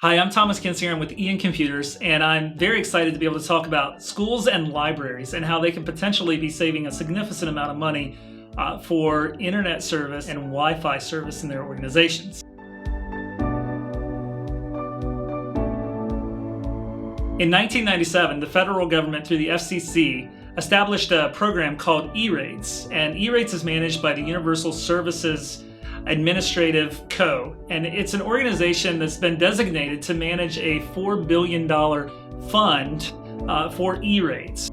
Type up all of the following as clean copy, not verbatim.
Hi, I'm Thomas Kinsinger. I'm with Ian Computers, and I'm very excited to be able to talk about schools and libraries and how they can potentially be saving a significant amount of money for internet service and Wi-Fi service in their organizations. In 1997, the federal government, through the FCC, established a program called E-Rates, and E-Rates is managed by the Universal Services Administrative Co. And it's an organization that's been designated to manage a $4 billion fund for E-Rates.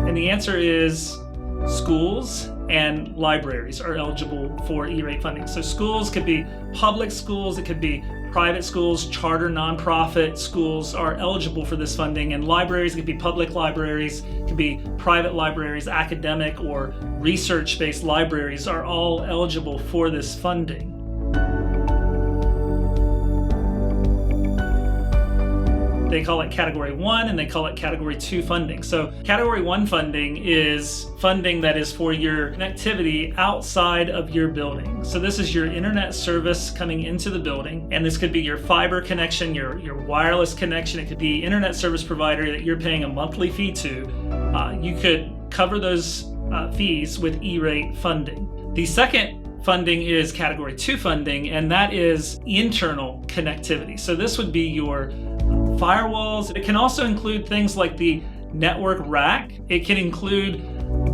And the answer is schools and libraries are eligible for E-Rate funding. So schools could be public schools, it could be private schools, charter nonprofit schools are eligible for this funding, and libraries, it could be public libraries, it could be private libraries, academic or research-based libraries are all eligible for this funding. They call it Category 1 and they call it Category 2 funding. So Category 1 funding is funding that is for your connectivity outside of your building. So this is your internet service coming into the building, and this could be your fiber connection, your wireless connection. It could be internet service provider that you're paying a monthly fee to. You could cover those fees with E-Rate funding. The second funding is Category 2 funding, and that is internal connectivity. So this would be your firewalls. It can also include things like the network rack. It can include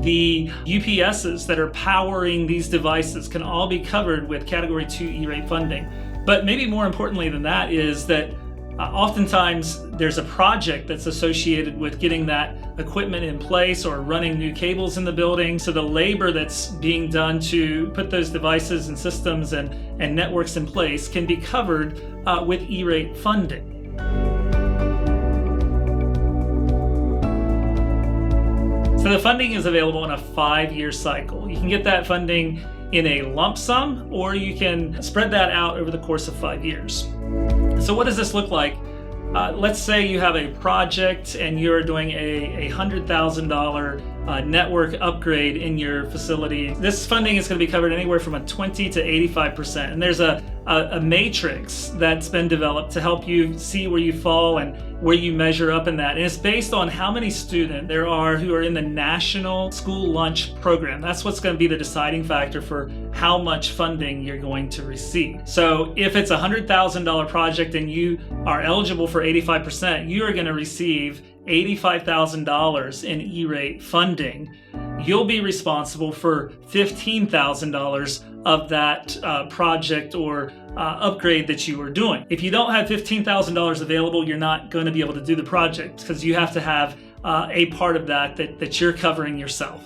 the UPSs that are powering these devices, can all be covered with Category 2 E-Rate funding. But maybe more importantly than that is that oftentimes there's a project that's associated with getting that equipment in place or running new cables in the building. So the labor that's being done to put those devices and systems and networks in place can be covered with E-Rate funding. So the funding is available in a 5-year cycle. You can get that funding in a lump sum, or you can spread that out over the course of 5 years. So what does this look like? Let's say you have a project and you're doing a $100,000 network upgrade in your facility. This funding is going to be covered anywhere from a 20 to 85%. And there's a matrix that's been developed to help you see where you fall and where you measure up in that. And it's based on how many students there are who are in the National School Lunch Program. That's what's going to be the deciding factor for how much funding you're going to receive. So if it's a $100,000 project and you are eligible for 85%, you are going to receive $85,000 in E-Rate funding. You'll be responsible for $15,000 of that project or upgrade that you are doing. If you don't have $15,000 available, you're not going to be able to do the project because you have to have a part of that you're covering yourself.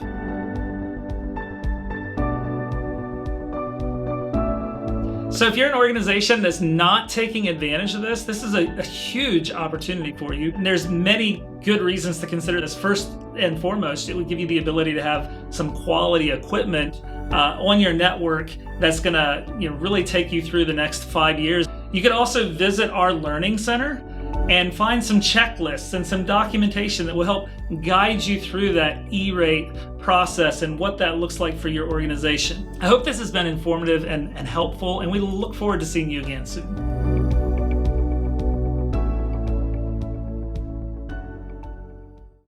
So if you're an organization that's not taking advantage of this is a huge opportunity for you. And there's many good reasons to consider this. First and foremost, it would give you the ability to have some quality equipment on your network that's going to really take you through the next 5 years. You could also visit our Learning Center and find some checklists and some documentation that will help guide you through that E-Rate process and what that looks like for your organization. I hope this has been informative and helpful, and we look forward to seeing you again soon.